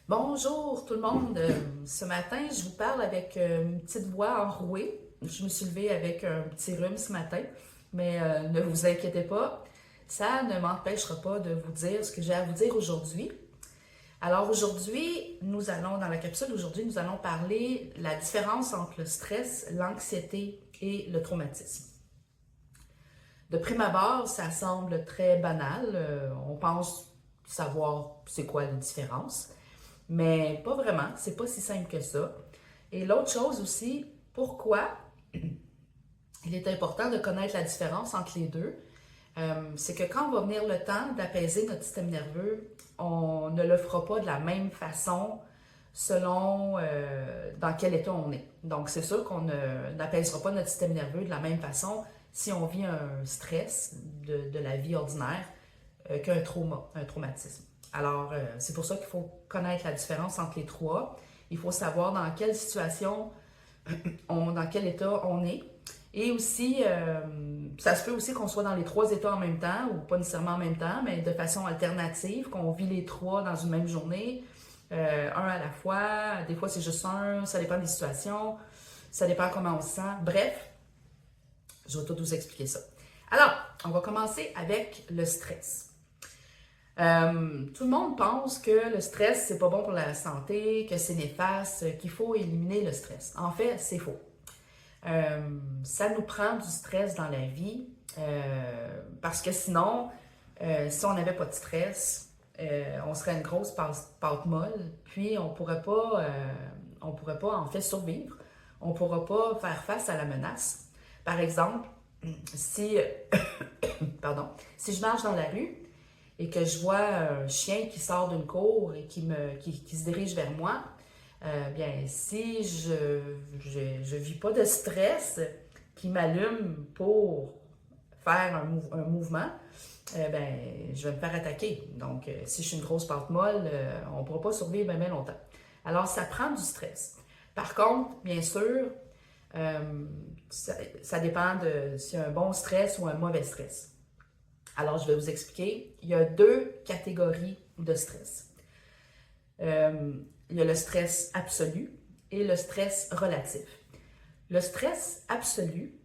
Bonjour tout le monde. Ce matin, je vous parle avec une petite voix enrouée. Je me suis levée avec un petit rhume ce matin, mais ne vous inquiétez pas, ça ne m'empêchera pas de vous dire ce que j'ai à vous dire aujourd'hui. Alors aujourd'hui, dans la capsule d'aujourd'hui, nous allons parler de la différence entre le stress, l'anxiété et le traumatisme. De prime abord, ça semble très banal. On pense savoir c'est quoi la différence. Mais pas vraiment, c'est pas si simple que ça. Et l'autre chose aussi, pourquoi il est important de connaître la différence entre les deux, c'est que quand va venir le temps d'apaiser notre système nerveux, on ne le fera pas de la même façon selon dans quel état on est. Donc c'est sûr qu'on n'apaisera pas notre système nerveux de la même façon si on vit un stress de la vie ordinaire qu'un trauma, un traumatisme. Alors, c'est pour ça qu'il faut connaître la différence entre les trois. Il faut savoir dans quelle situation, dans quel état on est. Et aussi, ça se peut aussi qu'on soit dans les trois états en même temps, ou pas nécessairement en même temps, mais de façon alternative, qu'on vit les trois dans une même journée, un à la fois. Des fois, c'est juste un, ça dépend des situations, ça dépend comment on se sent. Bref, je vais tout vous expliquer ça. Alors, on va commencer avec le stress. Tout le monde pense que le stress, c'est pas bon pour la santé, que c'est néfaste, qu'il faut éliminer le stress. En fait, c'est faux. Ça nous prend du stress dans la vie parce que sinon, si on n'avait pas de stress, on serait une grosse pâte molle, puis on pourrait pas en fait survivre. On pourra pas faire face à la menace. Par exemple, si, si je marche dans la rue, et que je vois un chien qui sort d'une cour et qui se dirige vers moi, bien, si je vis pas de stress qui m'allume pour faire un mouvement, ben, je vais me faire attaquer. Donc, si je suis une grosse pâte molle, on ne pourra pas survivre bien longtemps. Alors, ça prend du stress. Par contre, bien sûr, ça dépend de s'il y a un bon stress ou un mauvais stress. Alors, je vais vous expliquer. Il y a deux catégories de stress. Il y a le stress absolu et le stress relatif. Le stress absolu,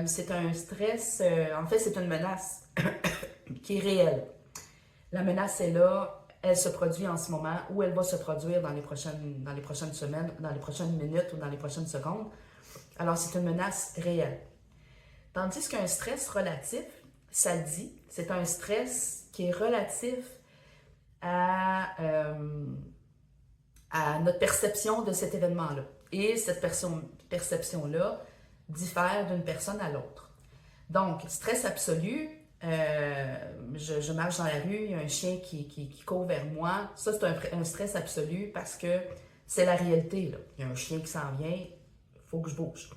c'est un stress, en fait, c'est une menace qui est réelle. La menace est là, elle se produit en ce moment ou elle va se produire dans les prochaines semaines, dans les prochaines minutes ou dans les prochaines secondes. Alors, c'est une menace réelle. Tandis qu'un stress relatif, ça le dit, c'est un stress qui est relatif à notre perception de cet événement-là. Et cette perception-là diffère d'une personne à l'autre. Donc, stress absolu, je marche dans la rue, il y a un chien qui court vers moi. Ça, c'est un stress absolu parce que c'est la réalité, là. Il y a un chien qui s'en vient, il faut que je bouge.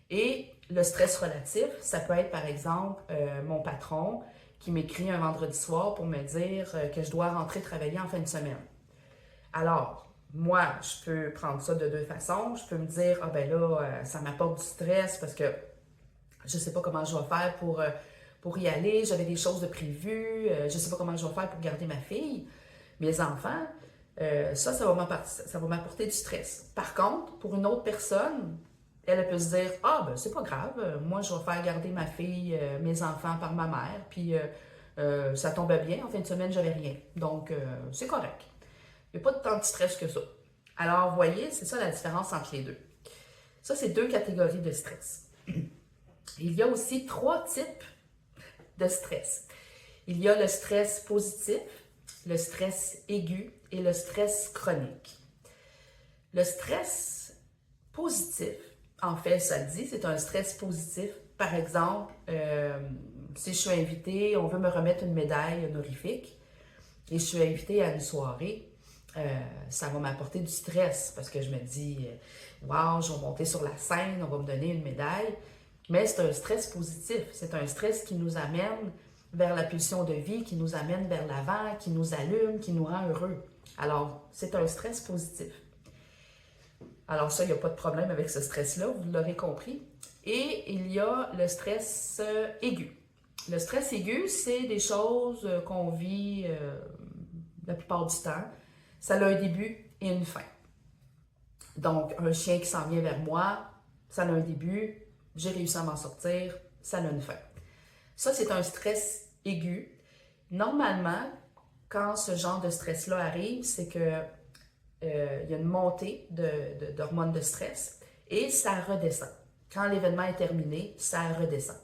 Et le stress relatif, ça peut être par exemple mon patron qui m'écrit un vendredi soir pour me dire que je dois rentrer travailler en fin de semaine. Alors, moi, je peux prendre ça de deux façons. Je peux me dire, ah ben là, ça m'apporte du stress parce que je ne sais pas comment je vais faire pour y aller. J'avais des choses de prévues. Je ne sais pas comment je vais faire pour garder ma fille, mes enfants. Ça va m'apporter du stress. Par contre, pour une autre personne, elle peut se dire, ah ben c'est pas grave, moi je vais faire garder ma fille, mes enfants par ma mère, puis ça tombe bien, en fin de semaine j'avais rien. Donc c'est correct. Il n'y a pas de tant de stress que ça. Alors vous voyez, c'est ça la différence entre les deux. Ça, c'est deux catégories de stress. Il y a aussi trois types de stress. Il y a le stress positif, le stress aigu et le stress chronique. Le stress positif, en fait, ça le dit, c'est un stress positif. Par exemple, si je suis invitée, on veut me remettre une médaille honorifique et je suis invitée à une soirée, ça va m'apporter du stress parce que je me dis, wow, je vais monter sur la scène, on va me donner une médaille. Mais c'est un stress positif, c'est un stress qui nous amène vers la pulsion de vie, qui nous amène vers l'avant, qui nous allume, qui nous rend heureux. Alors, c'est un stress positif. Alors ça, il n'y a pas de problème avec ce stress-là, vous l'aurez compris. Et il y a le stress aigu. Le stress aigu, c'est des choses qu'on vit la plupart du temps. ça a un début et une fin. Donc, un chien qui s'en vient vers moi, ça a un début, j'ai réussi à m'en sortir, ça a une fin. Ça, c'est un stress aigu. Normalement, quand ce genre de stress-là arrive, c'est que il y a une montée d'hormones de stress et ça redescend. Quand l'événement est terminé, ça redescend.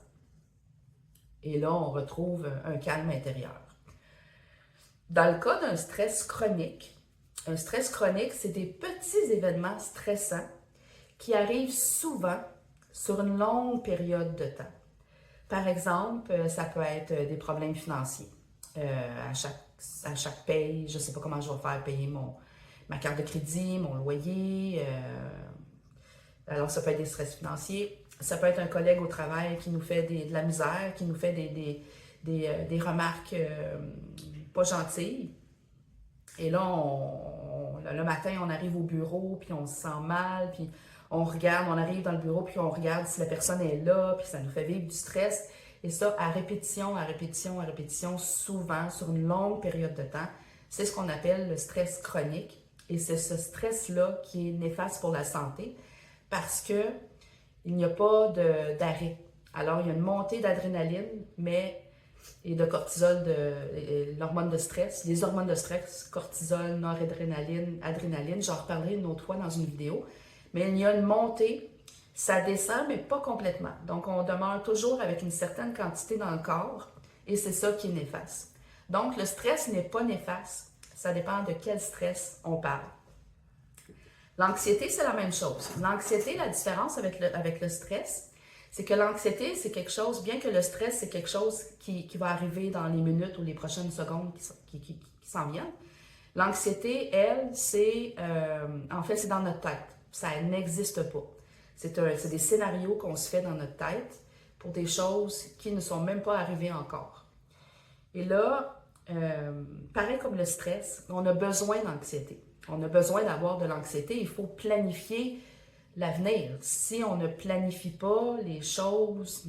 Et là, on retrouve un calme intérieur. Dans le cas d'un stress chronique, un stress chronique, c'est des petits événements stressants qui arrivent souvent sur une longue période de temps. Par exemple, ça peut être des problèmes financiers. À chaque paye, je ne sais pas comment je vais faire payer ma carte de crédit, mon loyer. Alors, ça peut être des stress financiers. Ça peut être un collègue au travail qui nous fait de la misère, qui nous fait des remarques pas gentilles. Et là, le matin, on arrive au bureau, puis on se sent mal, puis on regarde, on arrive dans le bureau, puis on regarde si la personne est là, puis ça nous fait vivre du stress. Et ça, à répétition, à répétition, à répétition, souvent, sur une longue période de temps, c'est ce qu'on appelle le stress chronique. Et c'est ce stress-là qui est néfaste pour la santé parce qu'il n'y a pas d'arrêt. Alors, il y a une montée d'adrénaline, et de cortisol, l'hormone de stress, les hormones de stress, cortisol, noradrénaline, adrénaline, j'en reparlerai une autre fois dans une vidéo. Mais il y a une montée, ça descend, mais pas complètement. Donc, on demeure toujours avec une certaine quantité dans le corps et c'est ça qui est néfaste. Donc, le stress n'est pas néfaste, ça dépend de quel stress on parle. L'anxiété, c'est la même chose. L'anxiété, la différence avec le stress, c'est que l'anxiété, c'est quelque chose, bien que le stress, c'est quelque chose qui va arriver dans les minutes ou les prochaines secondes qui s'en viennent. L'anxiété, elle, en fait, c'est dans notre tête. Ça n'existe pas. C'est des scénarios qu'on se fait dans notre tête pour des choses qui ne sont même pas arrivées encore. Et là, pareil comme le stress, on a besoin d'anxiété. On a besoin d'avoir de l'anxiété. Il faut planifier l'avenir. Si on ne planifie pas les choses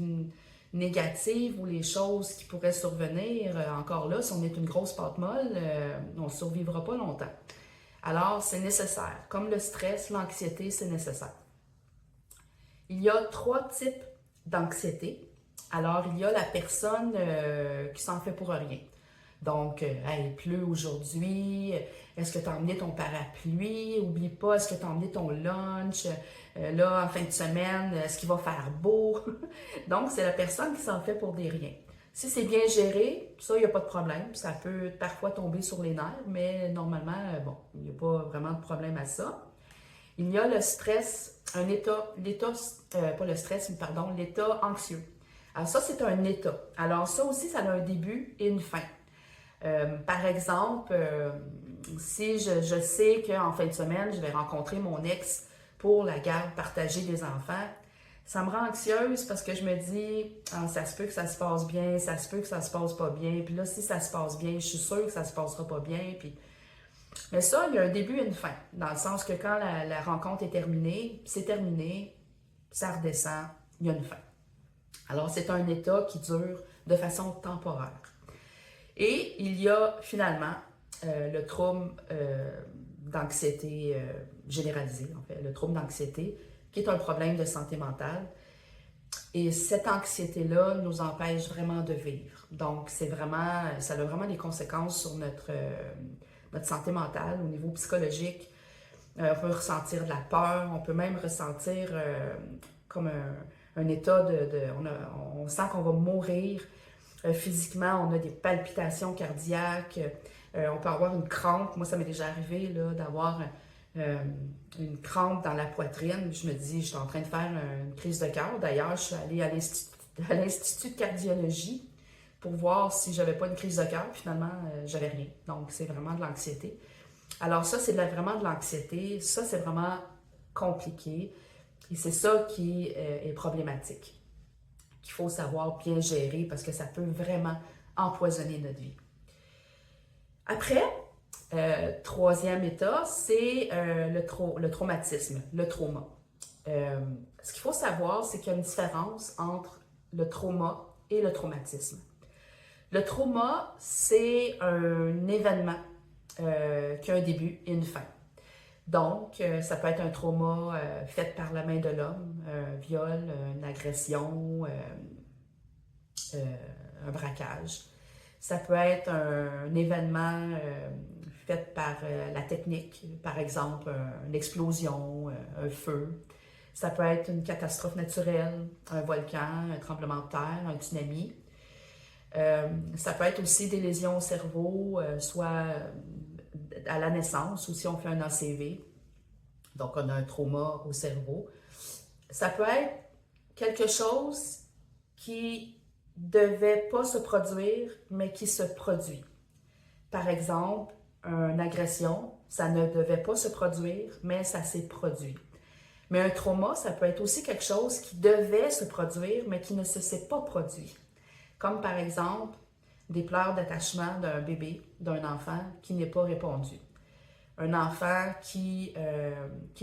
négatives ou les choses qui pourraient survenir, encore là, si on est une grosse pâte molle, on ne survivra pas longtemps. Alors, c'est nécessaire. Comme le stress, l'anxiété, c'est nécessaire. Il y a 3 types d'anxiété. Alors, il y a la personne qui s'en fait pour rien. Donc, il pleut aujourd'hui, est-ce que tu as emmené ton parapluie? Oublie pas, est-ce que tu as emmené ton lunch? Là, en fin de semaine, est-ce qu'il va faire beau? Donc, c'est la personne qui s'en fait pour des riens. Si c'est bien géré, ça, il n'y a pas de problème. Ça peut parfois tomber sur les nerfs, mais normalement, il n'y a pas vraiment de problème à ça. Il y a le stress, pas le stress, mais pardon, l'état anxieux. Alors ça, c'est un état. Alors ça aussi, ça a un début et une fin. Par exemple, si je sais qu'en fin de semaine, je vais rencontrer mon ex pour la garde partagée des enfants, ça me rend anxieuse parce que je me dis, ça se peut que ça se passe bien, ça se peut que ça se passe pas bien, puis là, si ça se passe bien, je suis sûre que ça se passera pas bien, puis... Mais ça, il y a un début et une fin, dans le sens que quand la rencontre est terminée, c'est terminé, ça redescend, il y a une fin. Alors, c'est un état qui dure de façon temporaire. Et il y a finalement le trouble d'anxiété généralisée, en fait, le trouble d'anxiété, qui est un problème de santé mentale. Et cette anxiété-là nous empêche vraiment de vivre. Donc, ça a vraiment des conséquences sur notre santé mentale au niveau psychologique. On peut ressentir de la peur, on peut même ressentir comme un état on sent qu'on va mourir. Physiquement, on a des palpitations cardiaques, on peut avoir une crampe. Moi, ça m'est déjà arrivé là, d'avoir une crampe dans la poitrine. Je me dis, je suis en train de faire une crise de cœur. D'ailleurs, je suis allée à l'Institut de cardiologie pour voir si j'avais pas une crise de cœur. Finalement, j'avais rien. Donc, c'est vraiment de l'anxiété. Alors ça, c'est vraiment de l'anxiété. Ça, c'est vraiment compliqué. Et c'est ça qui est problématique, qu'il faut savoir bien gérer parce que ça peut vraiment empoisonner notre vie. Après, troisième état, c'est le traumatisme, le trauma. Ce qu'il faut savoir, c'est qu'il y a une différence entre le trauma et le traumatisme. Le trauma, c'est un événement qui a un début et une fin. Donc, ça peut être un trauma fait par la main de l'homme, un viol, une agression, un braquage. Ça peut être un événement fait par la technique, par exemple une explosion, un feu. Ça peut être une catastrophe naturelle, un volcan, un tremblement de terre, un tsunami. Ça peut être aussi des lésions au cerveau, soit à la naissance ou si on fait un ACV. Donc, on a un trauma au cerveau. Ça peut être quelque chose qui devait pas se produire, mais qui se produit. Par exemple, une agression, ça ne devait pas se produire, mais ça s'est produit. Mais un trauma, ça peut être aussi quelque chose qui devait se produire, mais qui ne s'est pas produit. Comme par exemple, des pleurs d'attachement d'un bébé, d'un enfant qui n'est pas répondu. Un enfant qui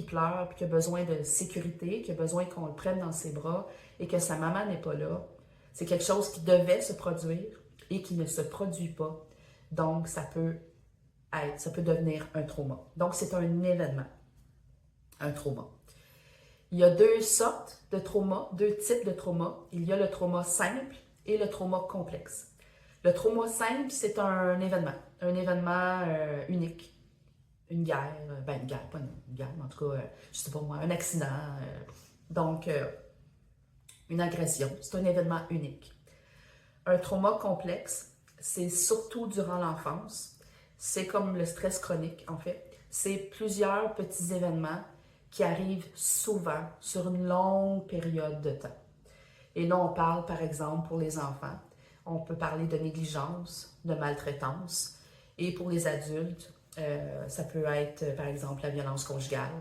pleure, puis qui a besoin de sécurité, qui a besoin qu'on le prenne dans ses bras et que sa maman n'est pas là. C'est quelque chose qui devait se produire et qui ne se produit pas. Donc, ça peut devenir un trauma. Donc, c'est un événement, un trauma. Il y a deux sortes de traumas, deux types de traumas. Il y a le trauma simple et le trauma complexe. Le trauma simple, c'est un événement unique. Une guerre, une guerre, pas une guerre, mais en tout cas, je sais pas moi, un accident. Donc, une agression, c'est un événement unique. Un trauma complexe, c'est surtout durant l'enfance. C'est comme le stress chronique, en fait. C'est plusieurs petits événements qui arrivent souvent sur une longue période de temps. Et là, on parle, par exemple, pour les enfants, on peut parler de négligence, de maltraitance. Et pour les adultes, ça peut être, par exemple, la violence conjugale.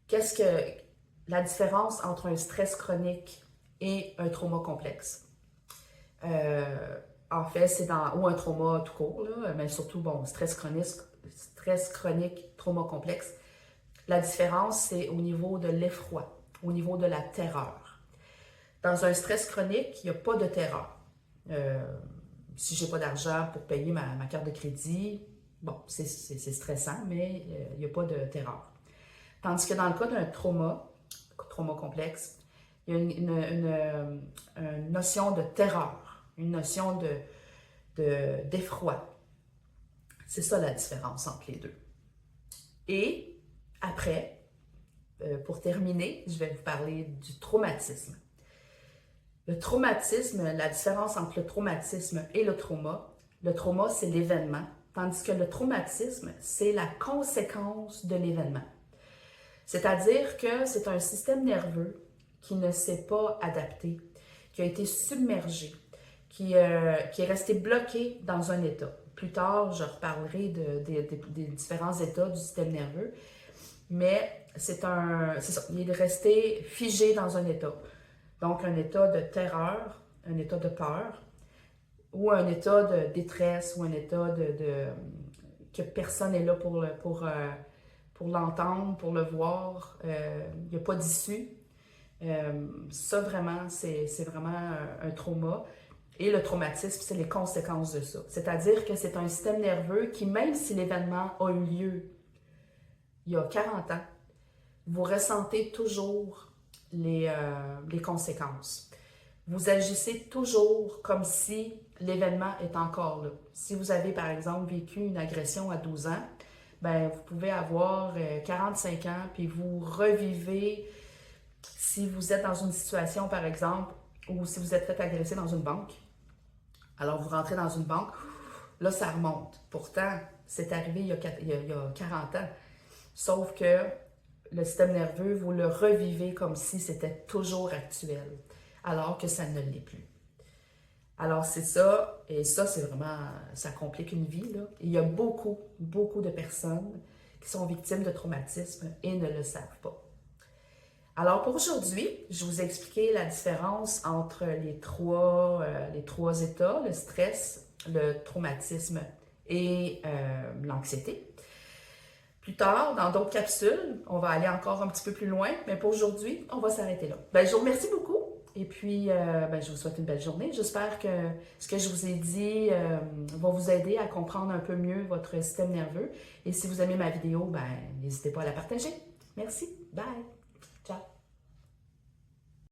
Qu'est-ce que la différence entre un stress chronique et un trauma complexe? En fait, ou un trauma tout court, là, mais surtout, stress chronique, trauma complexe. La différence, c'est au niveau de l'effroi, au niveau de la terreur. Dans un stress chronique, il n'y a pas de terreur. Si je n'ai pas d'argent pour payer ma carte de crédit, c'est stressant, mais il n'y a pas de terreur. Tandis que dans le cas d'un trauma complexe, il y a une notion de terreur, une notion d'effroi. C'est ça la différence entre les deux. Et après, pour terminer, je vais vous parler du traumatisme. Le traumatisme, la différence entre le traumatisme et le trauma, c'est l'événement, tandis que le traumatisme, c'est la conséquence de l'événement. C'est-à-dire que c'est un système nerveux qui ne s'est pas adapté, qui a été submergé, qui est resté bloqué dans un état. Plus tard, je reparlerai des différents états du système nerveux, mais c'est ça, il est resté figé dans un état. Donc, un état de terreur, un état de peur, ou un état de détresse, ou un état que personne n'est là pour l'entendre, pour le voir. Il n'y a pas d'issue. Ça, vraiment, c'est vraiment un trauma. Et le traumatisme, c'est les conséquences de ça. C'est-à-dire que c'est un système nerveux qui, même si l'événement a eu lieu il y a 40 ans, vous ressentez toujours les conséquences. Vous agissez toujours comme si l'événement est encore là. Si vous avez, par exemple, vécu une agression à 12 ans, vous pouvez avoir 45 ans, puis vous revivez, si vous êtes dans une situation, par exemple, ou si vous êtes fait agresser dans une banque, alors vous rentrez dans une banque, là, ça remonte. Pourtant, c'est arrivé il y a 40 ans. Sauf que le système nerveux, vous le revivez comme si c'était toujours actuel, alors que ça ne l'est plus. Alors c'est ça, et ça c'est vraiment, ça complique une vie, là. Il y a beaucoup, beaucoup de personnes qui sont victimes de traumatisme et ne le savent pas. Alors pour aujourd'hui, je vous ai expliqué la différence entre les trois états, le stress, le traumatisme et l'anxiété. Plus tard, dans d'autres capsules, on va aller encore un petit peu plus loin, mais pour aujourd'hui, on va s'arrêter là. Je vous remercie beaucoup Et puis, ben, je vous souhaite une belle journée. J'espère que ce que je vous ai dit va vous aider à comprendre un peu mieux votre système nerveux. Et si vous aimez ma vidéo, ben, n'hésitez pas à la partager. Merci. Bye.